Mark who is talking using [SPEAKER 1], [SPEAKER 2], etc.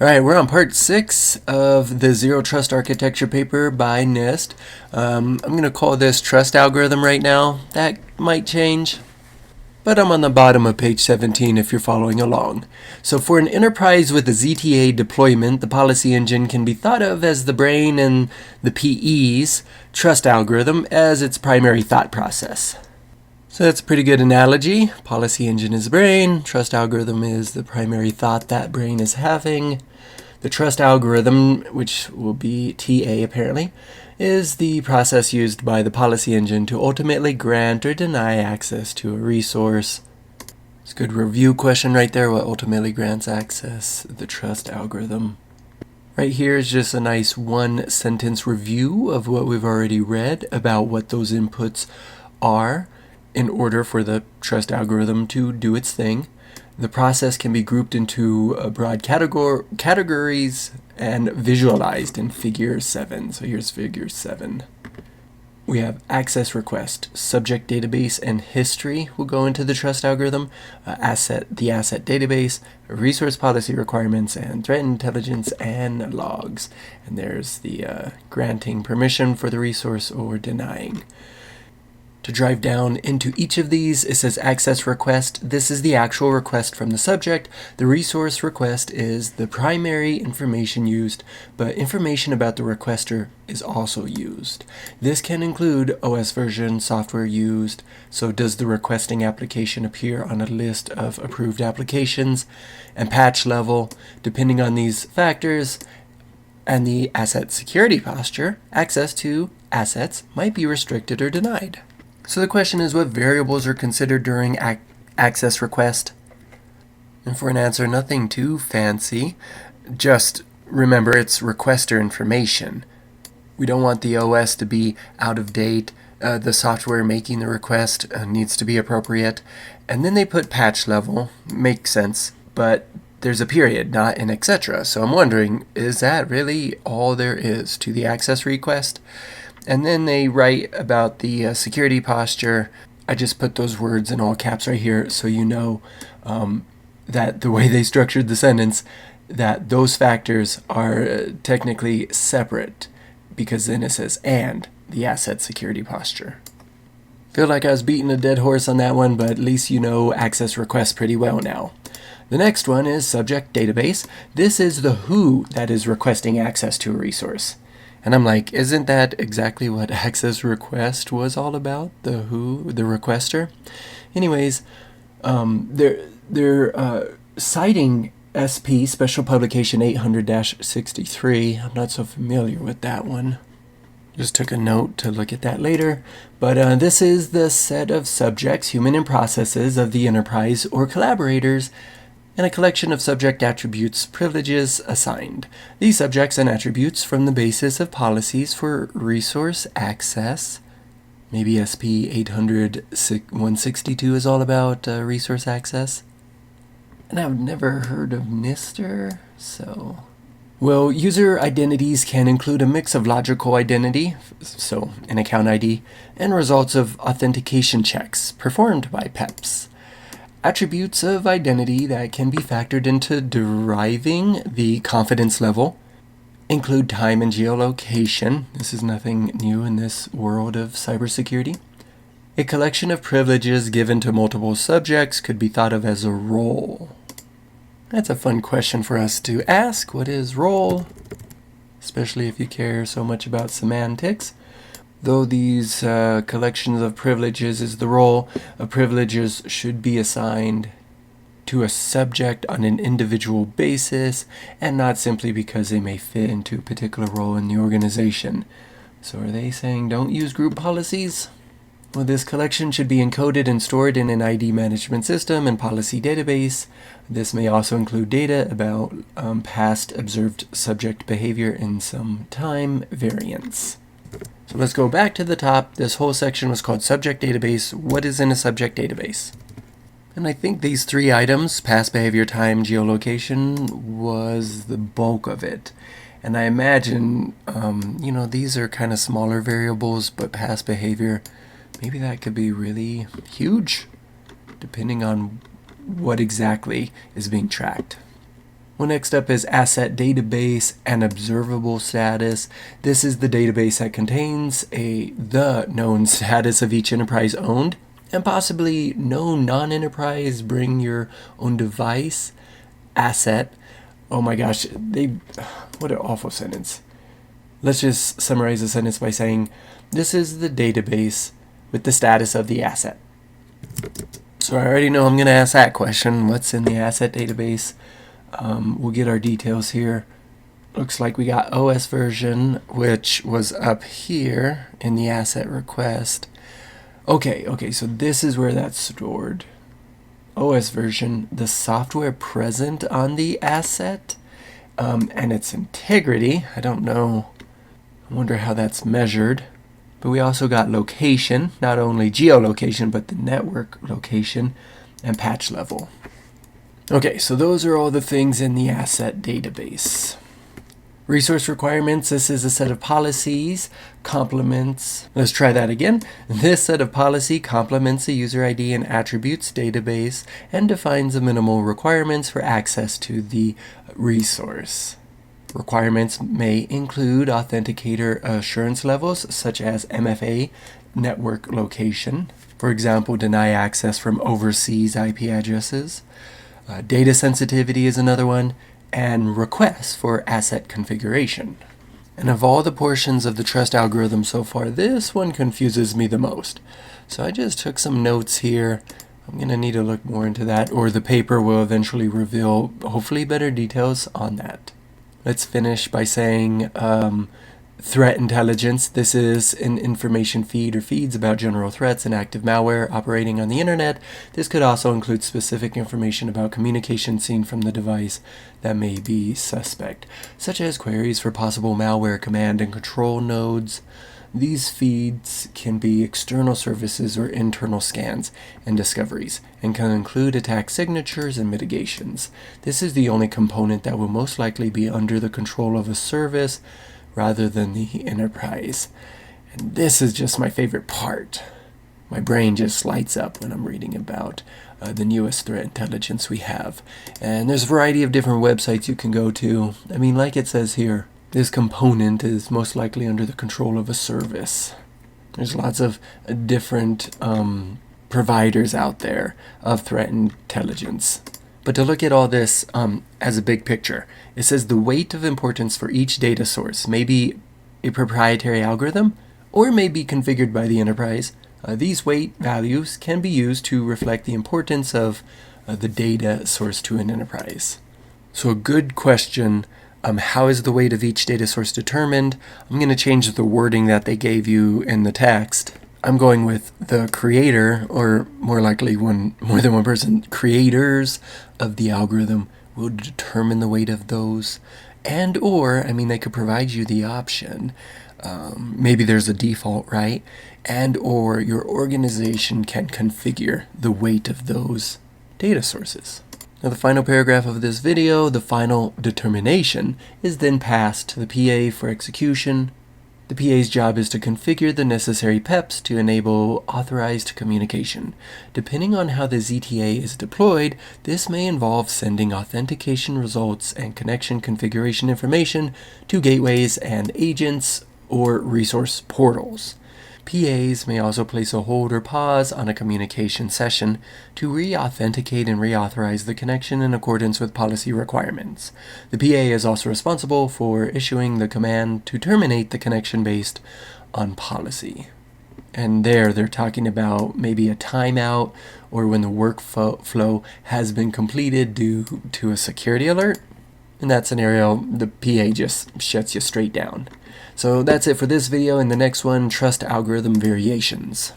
[SPEAKER 1] Alright, we're on part 6 of the Zero Trust Architecture paper by NIST. I'm going to call this Trust Algorithm right now. That might change, but I'm on the bottom of page 17 if you're following along. So for an enterprise with a ZTA deployment, the policy engine can be thought of as the brain and the PE's trust algorithm as its primary thought process. So that's a pretty good analogy. Policy engine is the brain, trust algorithm is the primary thought that brain is having. The trust algorithm, which will be TA apparently, is the process used by the policy engine to ultimately grant or deny access to a resource. It's a good review question right there, what ultimately grants access, the trust algorithm. Right here is just a nice one-sentence review of what we've already read about what those inputs are in order for the trust algorithm to do its thing. The process can be grouped into broad categories and visualized in figure 7. So here's figure 7. We have access request, subject database, and history will go into the trust algorithm, the asset database, resource policy requirements, and threat intelligence and logs. And there's the granting permission for the resource or denying. To drive down into each of these, it says access request. This is the actual request from the subject. The resource request is the primary information used, but information about the requester is also used. This can include OS version, software used, so does the requesting application appear on a list of approved applications, and patch level. Depending on these factors and the asset security posture, access to assets might be restricted or denied. So the question is, what variables are considered during access request? And for an answer, nothing too fancy. Just remember it's requester information. We don't want the OS to be out of date. The software making the request needs to be appropriate. And then they put patch level. Makes sense. But there's a period, not an etc. So I'm wondering, is that really all there is to the access request? And then they write about the security posture. I just put those words in all caps right here so you know that the way they structured the sentence, that those factors are technically separate, because then it says and the asset security posture. Feel like I was beating a dead horse on that one, but at least you know access requests pretty well now. The next one is subject database. This is the who that is requesting access to a resource. And I'm like, isn't that exactly what access request was all about? The who, the requester? Anyways, they're citing SP, Special Publication 800-63. I'm not so familiar with that one. Just took a note to look at that later. But this is the set of subjects, human and processes of the enterprise or collaborators, and a collection of subject attributes, privileges assigned. These subjects and attributes form the basis of policies for resource access. Maybe SP 800-162 is all about resource access. And I've never heard of NISTer, so... Well, user identities can include a mix of logical identity, so an account ID, and results of authentication checks performed by PEPs. Attributes of identity that can be factored into deriving the confidence level include time and geolocation. This is nothing new in this world of cybersecurity. A collection of privileges given to multiple subjects could be thought of as a role. That's a fun question for us to ask. What is role? Especially if you care so much about semantics. Though these collections of privileges is the role, privileges should be assigned to a subject on an individual basis and not simply because they may fit into a particular role in the organization. So are they saying don't use group policies? Well, this collection should be encoded and stored in an ID management system and policy database. This may also include data about past observed subject behavior in some time variance. So let's go back to the top. This whole section was called subject database. What is in a subject database? And I think these three items, past behavior, time, geolocation, was the bulk of it. And I imagine, these are kind of smaller variables, but past behavior, maybe that could be really huge, depending on what exactly is being tracked. Well, next up is asset database and observable status. This is the database that contains the known status of each enterprise owned and possibly no non-enterprise bring your own device asset. Oh my gosh, what an awful sentence. Let's just summarize the sentence by saying this is the database with the status of the asset. So I already know I'm going to ask that question. What's in the asset database? We'll get our details here. Looks like we got OS version, which was up here in the asset request. Okay, so this is where that's stored. OS version, the software present on the asset, and its integrity. I don't know. I wonder how that's measured. But we also got location, not only geolocation, but the network location and patch level. Okay, so those are all the things in the asset database. Resource requirements, this is a set of policies, complements, let's try that again. This set of policy complements the user ID and attributes database and defines the minimal requirements for access to the resource. Requirements may include authenticator assurance levels such as MFA, network location, for example, deny access from overseas IP addresses. Data sensitivity is another one, and requests for asset configuration. And of all the portions of the trust algorithm so far, this one confuses me the most. So I just took some notes here. I'm going to need to look more into that, or the paper will eventually reveal hopefully better details on that. Let's finish by saying threat intelligence. This is an information feed or feeds about general threats and active malware operating on the internet. This could also include specific information about communication seen from the device that may be suspect, such as queries for possible malware command and control nodes. These feeds can be external services or internal scans and discoveries, and can include attack signatures and mitigations. This is the only component that will most likely be under the control of a service rather than the enterprise. And this is just my favorite part. My brain just lights up when I'm reading about the newest threat intelligence we have. And there's a variety of different websites you can go to. I mean, like it says here, this component is most likely under the control of a service. There's lots of different providers out there of threat intelligence. But to look at all this as a big picture, it says the weight of importance for each data source may be a proprietary algorithm or may be configured by the enterprise. These weight values can be used to reflect the importance of the data source to an enterprise. So a good question, how is the weight of each data source determined? I'm going to change the wording that they gave you in the text. I'm going with the creator, or more likely more than one person, creators of the algorithm will determine the weight of those. And or, they could provide you the option. Maybe there's a default, right? And or your organization can configure the weight of those data sources. Now the final paragraph of this video, the final determination, is then passed to the PA for execution. The PA's job is to configure the necessary PEPs to enable authorized communication. Depending on how the ZTA is deployed, this may involve sending authentication results and connection configuration information to gateways and agents or resource portals. PAs may also place a hold or pause on a communication session to re-authenticate and reauthorize the connection in accordance with policy requirements. The PA is also responsible for issuing the command to terminate the connection based on policy. And they're talking about maybe a timeout or when the workflow has been completed due to a security alert. In that scenario, the PA just shuts you straight down. So that's it for this video. In the next one, trust algorithm variations.